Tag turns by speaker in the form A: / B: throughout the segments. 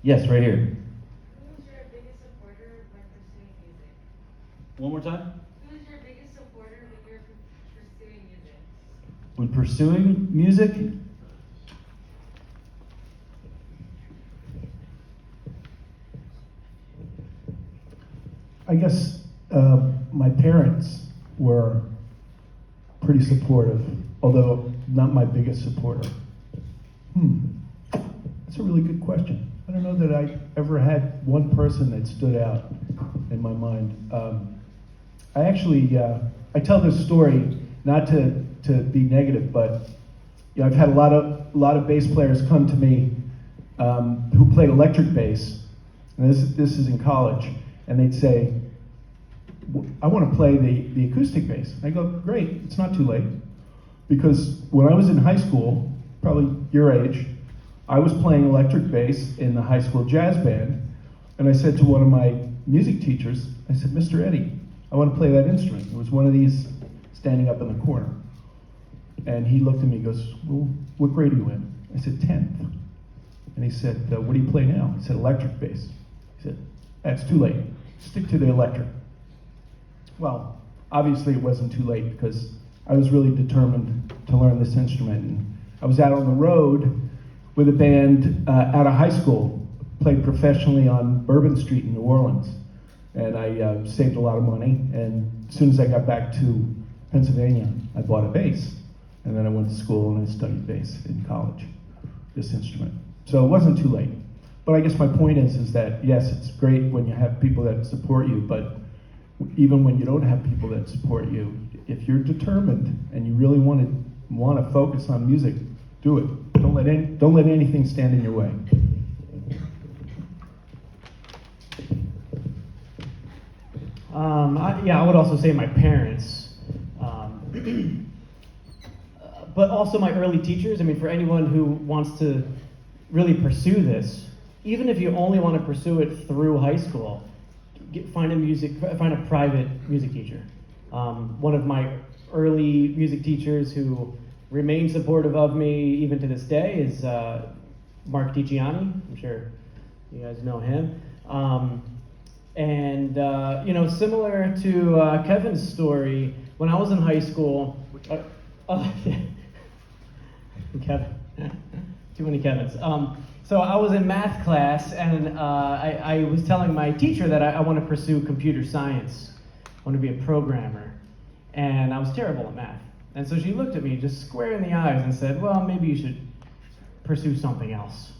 A: Yes, right here.
B: Who's your biggest supporter when pursuing music?
A: One more time.
B: Who's your biggest supporter when you're pursuing music?
A: When pursuing music,
C: I guess my parents were pretty supportive, although not my biggest supporter. That's a really good question. I don't know that I ever had one person that stood out in my mind. I actually, I tell this story not to be negative, but I've had a lot of bass players come to me who played electric bass, and this is in college, and they'd say, I want to play the acoustic bass. I go, great, it's not too late. Because when I was in high school, probably your age, I was playing electric bass in the high school jazz band, and I said to one of my music teachers, I said, Mr. Eddie, I want to play that instrument. It was one of these standing up in the corner. And he looked at me and goes, well, what grade are you in? I said, 10th. And he said, what do you play now? I said, electric bass. He said, that's too late. Stick to the electric. Well, obviously it wasn't too late because I was really determined to learn this instrument. And I was out on the road with a band out of high school, played professionally on Bourbon Street in New Orleans. And I saved a lot of money. And as soon as I got back to Pennsylvania, I bought a bass. And then I went to school and I studied bass in college, this instrument. So it wasn't too late. But I guess my point is that, yes, it's great when you have people that support you, but even when you don't have people that support you, if you're determined and you really want to focus on music, do it. Don't let anything stand in your way.
D: I would also say my parents, but also my early teachers. I mean, for anyone who wants to really pursue this, even if you only want to pursue it through high school, find a private music teacher. One of my early music teachers who remains supportive of me even to this day is Mark DiGianni. I'm sure you guys know him. Similar to Kevin's story, when I was in high school, Kevin, too many Kevins. So I was in math class, and I was telling my teacher that I want to pursue computer science. I want to be a programmer. And I was terrible at math. And so she looked at me just square in the eyes and said, well, maybe you should pursue something else.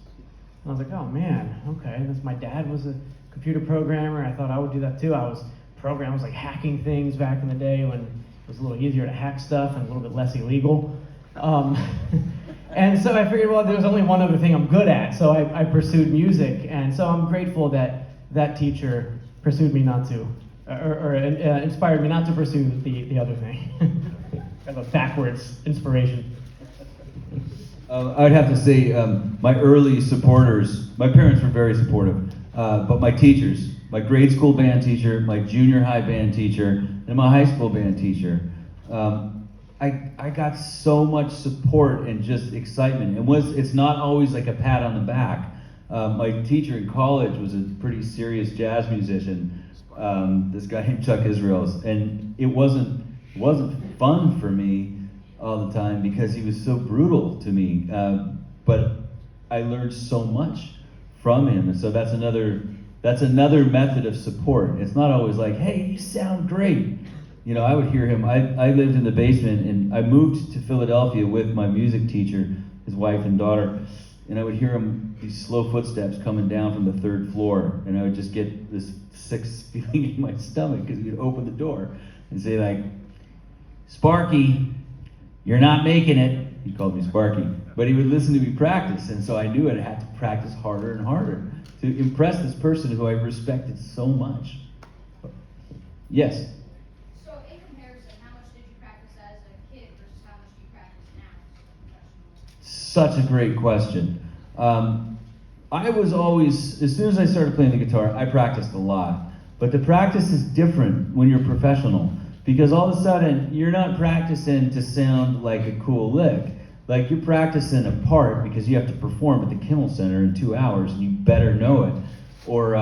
D: And I was like, oh man, okay. My dad was a computer programmer. I thought I would do that too. I was like hacking things back in the day when it was a little easier to hack stuff and a little bit less illegal. And so I figured, well, there's only one other thing I'm good at, so I pursued music, and so I'm grateful that that teacher pursued me not to, or inspired me not to pursue the other thing. Kind of a backwards inspiration.
A: I'd have to say my early supporters, my parents were very supportive, but my teachers, my grade school band teacher, my junior high band teacher, and my high school band teacher, I got so much support and just excitement. It's not always like a pat on the back. My teacher in college was a pretty serious jazz musician, this guy named Chuck Israels, and it wasn't fun for me all the time because he was so brutal to me. But I learned so much from him, and so that's another method of support. It's not always like, hey, you sound great. You know, I would hear him. I lived in the basement, and I moved to Philadelphia with my music teacher, his wife and daughter, and I would hear him, these slow footsteps coming down from the third floor, and I would just get this sick feeling in my stomach because he would open the door and say like, Sparky, you're not making it. He called me Sparky. But he would listen to me practice, and so I knew I'd have to practice harder and harder to impress this person who I respected so much. Yes? Such a great question. I was always, as soon as I started playing the guitar, I practiced a lot. But the practice is different when you're professional, because all of a sudden, you're not practicing to sound like a cool lick. Like you're practicing a part because you have to perform at the Kimmel Center in 2 hours, and you better know it. Or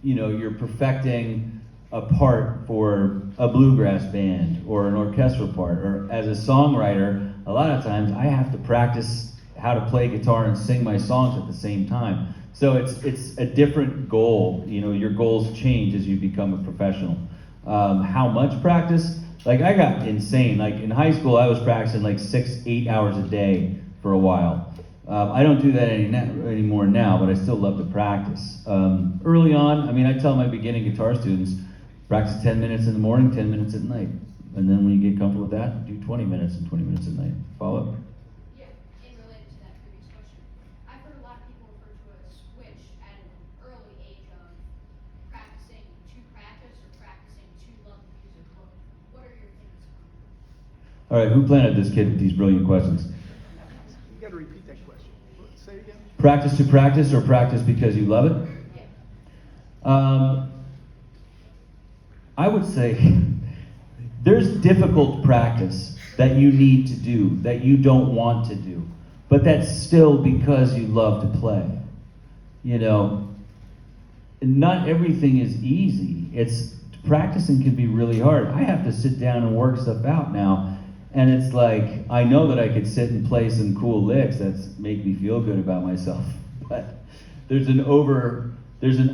A: you're perfecting a part for a bluegrass band or an orchestral part. Or as a songwriter, a lot of times I have to practice how to play guitar and sing my songs at the same time. So it's a different goal. Your goals change as you become a professional. How much practice? Like I got insane. Like in high school, I was practicing like 6-8 hours a day for a while. I don't do that anymore now, but I still love to practice. Early on, I tell my beginning guitar students, practice 10 minutes in the morning, 10 minutes at night. And then when you get comfortable with that, do 20 minutes and 20 minutes at night. Follow up?
E: Yeah, and related to that previous question, I've heard a lot of people refer to a switch at an early age of practicing to practice or practicing to love music. What are your opinions on that?
A: All right, who planted this kid with these brilliant questions?
F: You gotta repeat that question. Say it again.
A: Practice to practice or practice because you love it?
E: Yeah.
A: I would say there's difficult practice that you need to do, that you don't want to do, but that's still because you love to play. Not everything is easy. Practicing can be really hard. I have to sit down and work stuff out now, and it's like, I know that I could sit and play some cool licks that make me feel good about myself, but there's an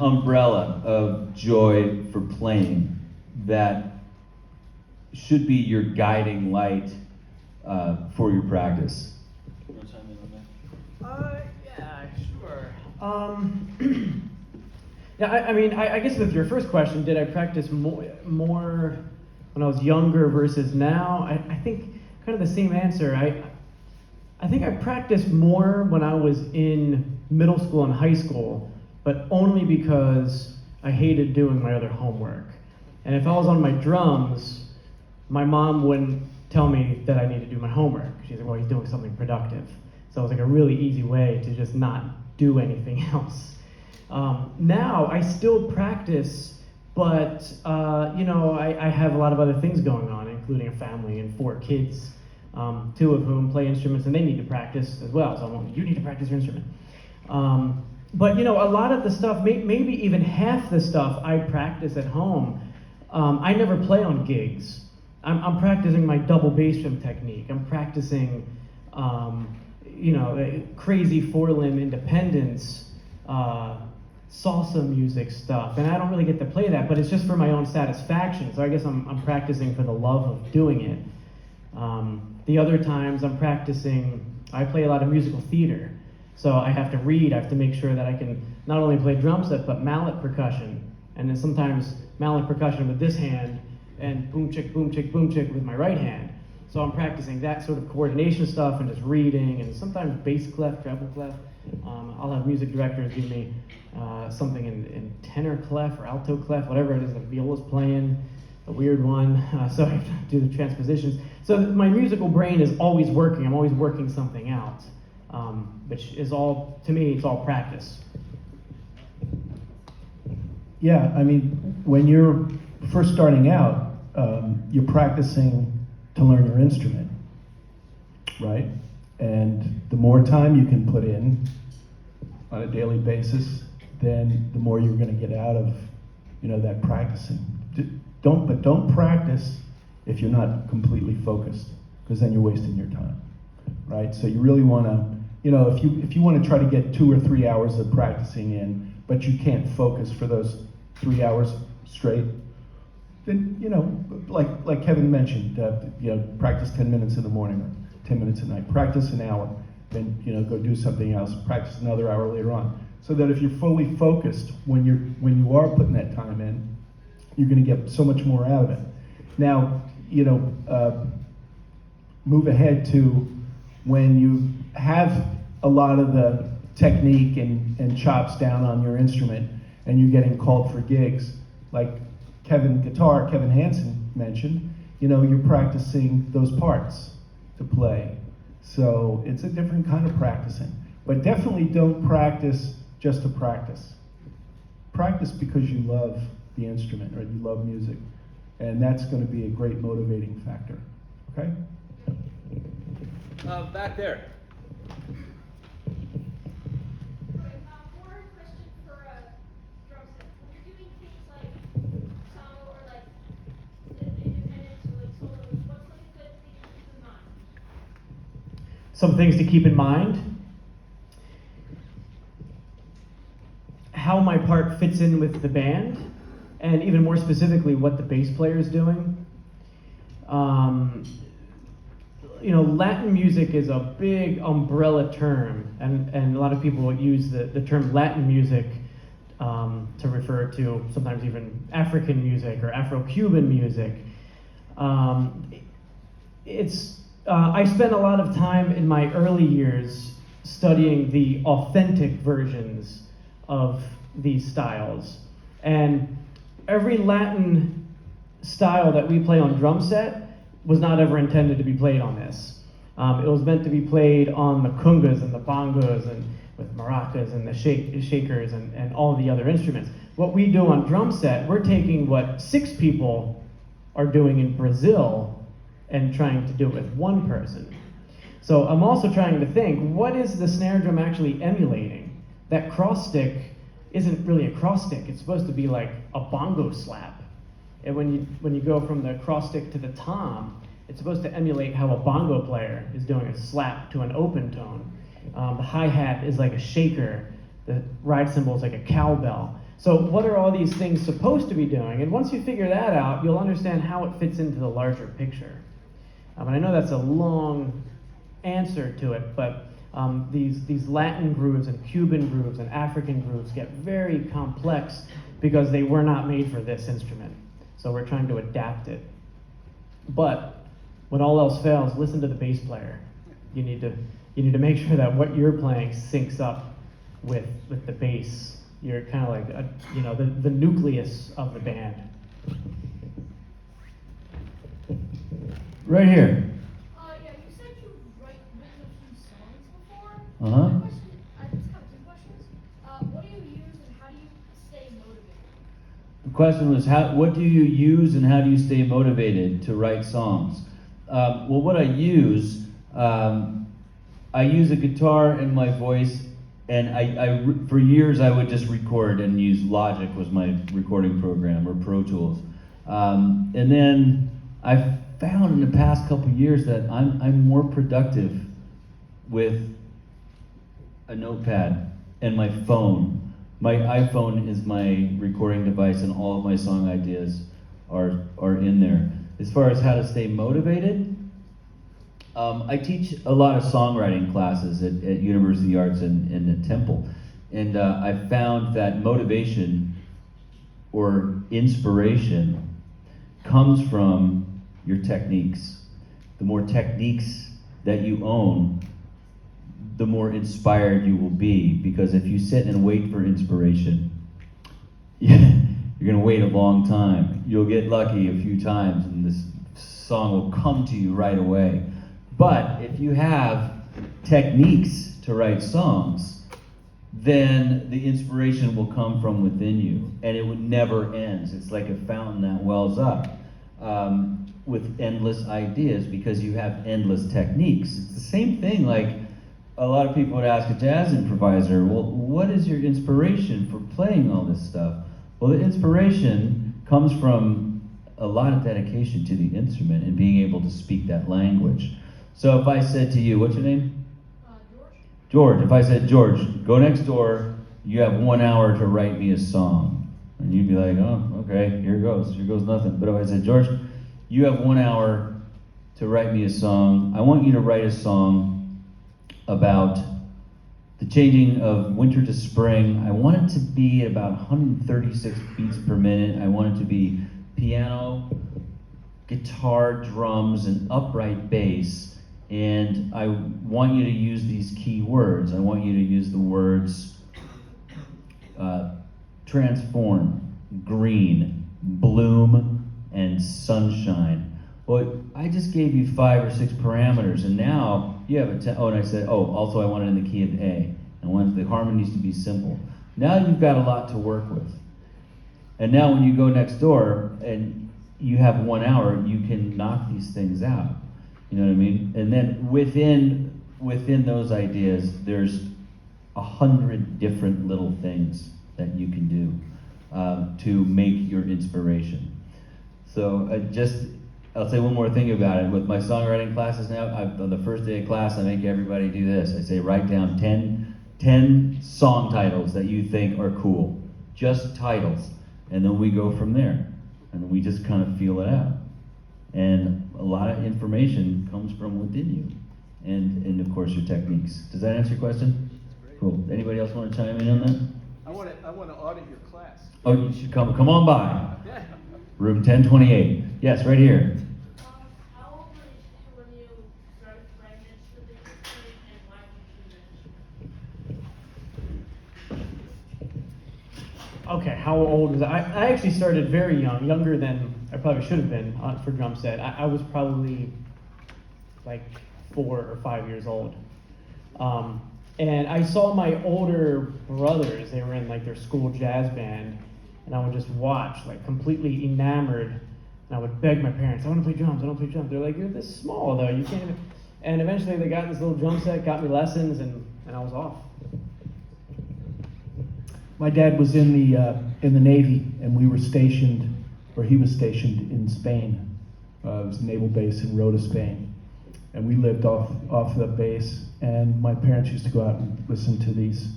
A: umbrella of joy for playing that should be your guiding light for your practice.
D: Yeah, sure. I guess with your first question, did I practice more when I was younger versus now? I think kind of the same answer. I think I practiced more when I was in middle school and high school, but only because I hated doing my other homework. And if I was on my drums, my mom wouldn't tell me that I need to do my homework. She's like, well, he's doing something productive. So it was like a really easy way to just not do anything else. Now I still practice, but I have a lot of other things going on, including a family and 4 kids, 2 of whom play instruments, and they need to practice as well. So I'm like, you need to practice your instrument. But a lot of the stuff, maybe even half the stuff I practice at home, I never play on gigs. I'm practicing my double bass drum technique. I'm practicing, crazy 4-limb independence, salsa music stuff, and I don't really get to play that, but it's just for my own satisfaction. So I guess I'm practicing for the love of doing it. The other times I'm practicing, I play a lot of musical theater. So I have to read, I have to make sure that I can not only play drum set, but mallet percussion. And then sometimes mallet percussion with this hand, and boom chick, boom chick, boom chick with my right hand. So I'm practicing that sort of coordination stuff and just reading, and sometimes bass clef, treble clef. I'll have music directors give me something in tenor clef or alto clef, whatever it is the viola's playing, the weird one. So I have to do the transpositions. So my musical brain is always working. I'm always working something out, which is all, to me, it's all practice.
C: Yeah, when you're first starting out, you're practicing to learn your instrument, right? And the more time you can put in on a daily basis, then the more you're going to get out of, that practicing. Don't practice if you're not completely focused, because then you're wasting your time, right? So you really want to, if you want to try to get 2 or 3 hours of practicing in, but you can't focus for those 3 hours straight, then like Kevin mentioned, practice 10 minutes in the morning or 10 minutes at night. Practice an hour, then go do something else. Practice another hour later on, so that if you're fully focused when you are putting that time in, you're going to get so much more out of it. Now, move ahead to when you have a lot of the technique and chops down on your instrument, and you're getting called for gigs, like Kevin Hanson mentioned, you're practicing those parts to play. So it's a different kind of practicing. But definitely don't practice just to practice. Practice because you love the instrument, or you love music. And that's going to be a great motivating factor. Okay?
A: Back there.
E: More question for drum set. When you're doing things like solo or like independent or like solos, what's like a good thing to keep in mind?
D: Some things to keep in mind. How my part fits in with the band, and even more specifically, what the bass player is doing. Latin music is a big umbrella term, and a lot of people use the term Latin music to refer to sometimes even African music or Afro-Cuban music. I spent a lot of time in my early years studying the authentic versions of these styles. And every Latin style that we play on drum set was not ever intended to be played on this. It was meant to be played on the congas and the bongos and with maracas and the shakers and all the other instruments. What we do on drum set, we're taking what 6 people are doing in Brazil and trying to do it with 1 person. So I'm also trying to think, what is the snare drum actually emulating? That cross stick isn't really a cross stick. It's supposed to be like a bongo slap. And when you go from the cross stick to the tom, it's supposed to emulate how a bongo player is doing a slap to an open tone. The hi-hat is like a shaker. The ride cymbal is like a cowbell. So what are all these things supposed to be doing? And once you figure that out, you'll understand how it fits into the larger picture. And I know that's a long answer to it, but these Latin grooves and Cuban grooves and African grooves get very complex because they were not made for this instrument. So we're trying to adapt it. But when all else fails, listen to the bass player. You need to make sure that what you're playing syncs up with the bass. You're kind of like the nucleus of the band.
A: Right here.
E: Yeah, you said you've written a few songs before.
A: Uh-huh.
E: My question, I just have 2 questions. What do you use and how do you stay motivated?
A: The question was, what do you use and how do you stay motivated to write songs? Well, what I use a guitar and my voice, and for years I would just record and use Logic was my recording program, or Pro Tools. And then I found in the past couple of years that I'm more productive with a notepad and my phone. My iPhone is my recording device, and all of my song ideas are in there. As far as how to stay motivated, I teach a lot of songwriting classes at University Arts and at Temple. And I found that motivation or inspiration comes from your techniques. The more techniques that you own, the more inspired you will be. Because if you sit and wait for inspiration, you're gonna wait a long time. You'll get lucky a few times and this song will come to you right away. But if you have techniques to write songs, then the inspiration will come from within you, and it never ends. It's like a fountain that wells up with endless ideas because you have endless techniques. It's the same thing, like a lot of people would ask a jazz improviser, well, what is your inspiration for playing all this stuff? Well, the inspiration comes from a lot of dedication to the instrument and being able to speak that language. So if I said to you, what's your name?
E: George.
A: George. If I said, George, go next door, you have 1 hour to write me a song. And you'd be like, oh, okay, here goes nothing. But if I said, George, you have 1 hour to write me a song. I want you to write a song about the changing of winter to spring. I want it to be at about 136 beats per minute. I want it to be piano, guitar, drums, and upright bass. And I want you to use these key words. I want you to use the words transform, green, bloom, and sunshine. Well, I just gave you 5 or 6 parameters, and now you have and I said, also I want it in the key of A. I want the harmonies to be simple. Now you've got a lot to work with. And now when you go next door and you have 1 hour, you can knock these things out. You know what I mean? And then within those ideas, there's 100 different little things that you can do to make your inspiration. So I'll say one more thing about it. With my songwriting classes now, on the first day of class, I make everybody do this. I say, write down 10 song titles that you think are cool. Just titles. And then we go from there. And we just kind of feel it out. And a lot of information comes from within you. And of course, your techniques. Does that answer your question? Cool. Anybody else want to chime in on that?
F: I want to audit your class.
A: Oh, you should come on by.
F: Yeah.
A: Room 1028. Yes, right here.
B: How old were you when you started playing instruments and why did you do that?
D: Okay, how old was I? I actually started very young, younger than I probably should have been for drum set. I was probably like 4 or 5 years old. And I saw my older brothers, they were in like their school jazz band, and I would just watch, like completely enamored, and I would beg my parents, I want to play drums, I want to play drums. They're like, you're this small though, you can't even. And eventually they got this little drum set, got me lessons, and I was off.
C: My dad was in the Navy, and we were stationed, or he was stationed in Spain. It was a naval base in Rota, Spain. And we lived off the base, and my parents used to go out and listen to these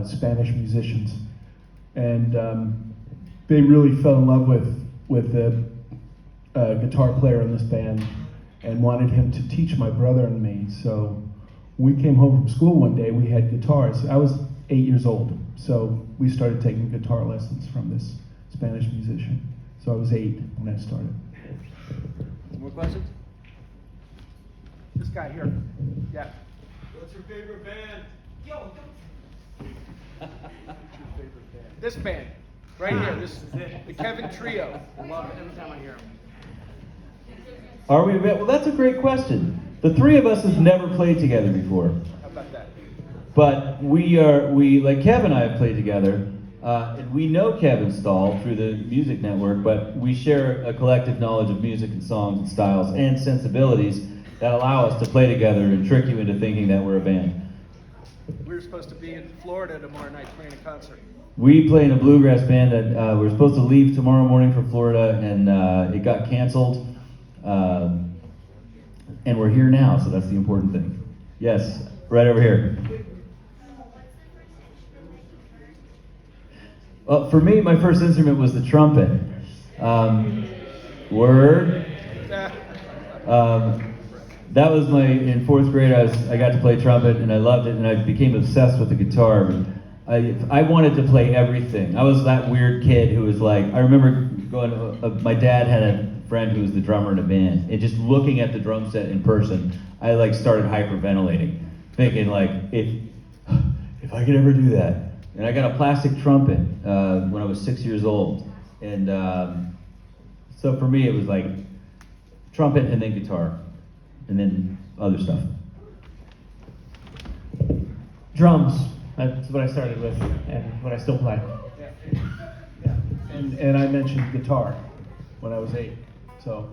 C: Spanish musicians. And they really fell in love with the guitar player in this band and wanted him to teach my brother and me. So we came home from school one day, we had guitars. I was 8 years old, so we started taking guitar lessons from this Spanish musician. So I was 8 when I started.
F: More questions? This guy here. Yeah.
G: What's your favorite band? Yo,
F: What's your favorite band? This band. Right here. This is it. The Kevin Trio.
D: I love it every time I hear them.
A: Are we? Well, that's a great question. The three of us have never played together before.
F: How about that?
A: But we like Kevin and I have played together, and we know Kevin Stahl through the music network, but we share a collective knowledge of music and songs and styles and sensibilities that allow us to play together and trick you into thinking that we're a band.
F: We're supposed to be in Florida tomorrow night playing a concert.
A: We play in a bluegrass band that we were supposed to leave tomorrow morning for Florida, and it got canceled. And we're here now, so that's the important thing. Yes, right over here. Well, for me, my first instrument was the trumpet. Word. That was in fourth grade. I got to play trumpet, and I loved it, and I became obsessed with the guitar. I wanted to play everything. I was that weird kid who was like, I remember going. My dad had a friend who was the drummer in a band, and just looking at the drum set in person, I like started hyperventilating, thinking like, if I could ever do that. And I got a plastic trumpet when I was 6 years old, and so for me it was like trumpet and then guitar, and then other stuff.
D: Drums. That's what I started with, and what I still play.
C: Yeah. And I mentioned guitar when I was 8. So,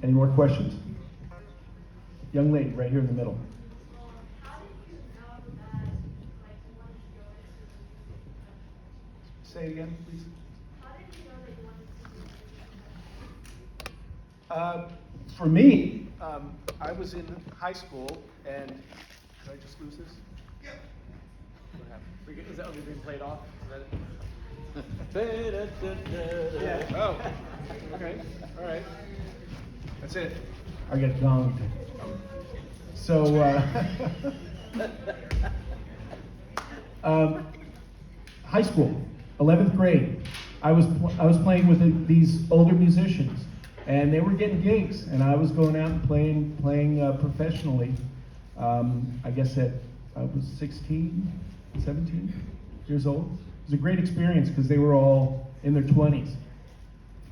C: any more questions? Young lady, right here in the middle.
B: How did you know that, like, you wanted to go into the music?
F: Say it again, please.
B: How did you know that you wanted to do music?
F: For me, I was in high school, and did I just lose this? What happened?
D: Is that what we've been played off?
F: Yeah. Oh. Okay. All right. That's it.
C: I get gonged. So, high school, 11th grade. I was playing with these older musicians, and they were getting gigs, and I was going out and playing professionally. I guess I was 16, 17 years old. It was a great experience because they were all in their 20s,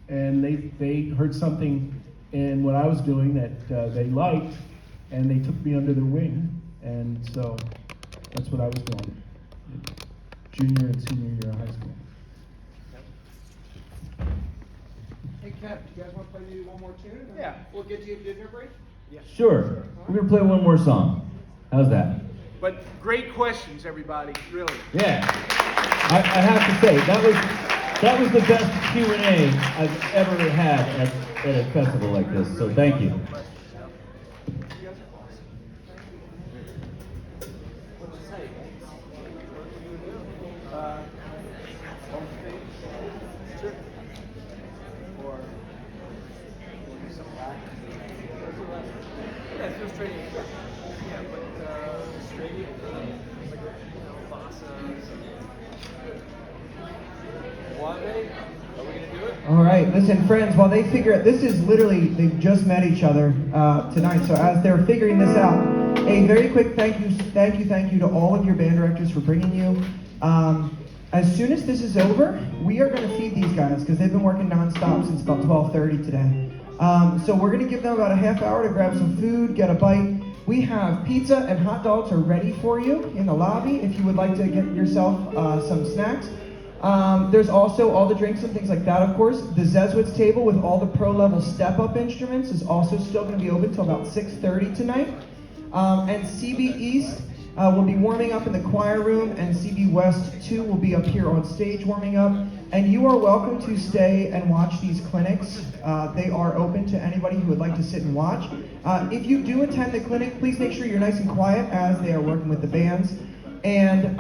C: and they heard something in what I was doing that they liked, and they took me under their wing, and so that's what I was doing, junior and senior year of high school.
G: Hey
F: Kev, do you guys want to play maybe one more tune? And
G: Yeah.
F: We'll get you a dinner break?
A: Sure. We're gonna play one more song. How's that?
F: But great questions, everybody, really.
A: Yeah. I have to say that was the best Q&A I've ever had at a festival like this. So thank you.
H: All right, listen, friends, while they figure it, this is literally, they've just met each other tonight, so as they're figuring this out, a very quick thank you to all of your band directors for bringing you. As soon as this is over, we are going to feed these guys, because they've been working nonstop since about 12:30 today. So we're going to give them about a half hour to grab some food, get a bite. We have pizza and hot dogs are ready for you in the lobby if you would like to get yourself some snacks. There's also all the drinks and things like that, of course. The Zezwitz table with all the pro-level step-up instruments is also still going to be open until about 6:30 tonight. And CB East will be warming up in the choir room, and CB West 2 will be up here on stage warming up. And you are welcome to stay and watch these clinics. They are open to anybody who would like to sit and watch. If you do attend the clinic, please make sure you're nice and quiet as they are working with the bands. And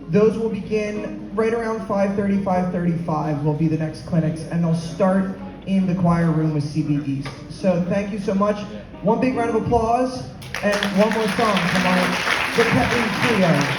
H: those will begin right around 5:30, 5:35 will be the next clinics, and they'll start in the choir room with CB East. So thank you so much. One big round of applause, and one more song from the Kettling Trio.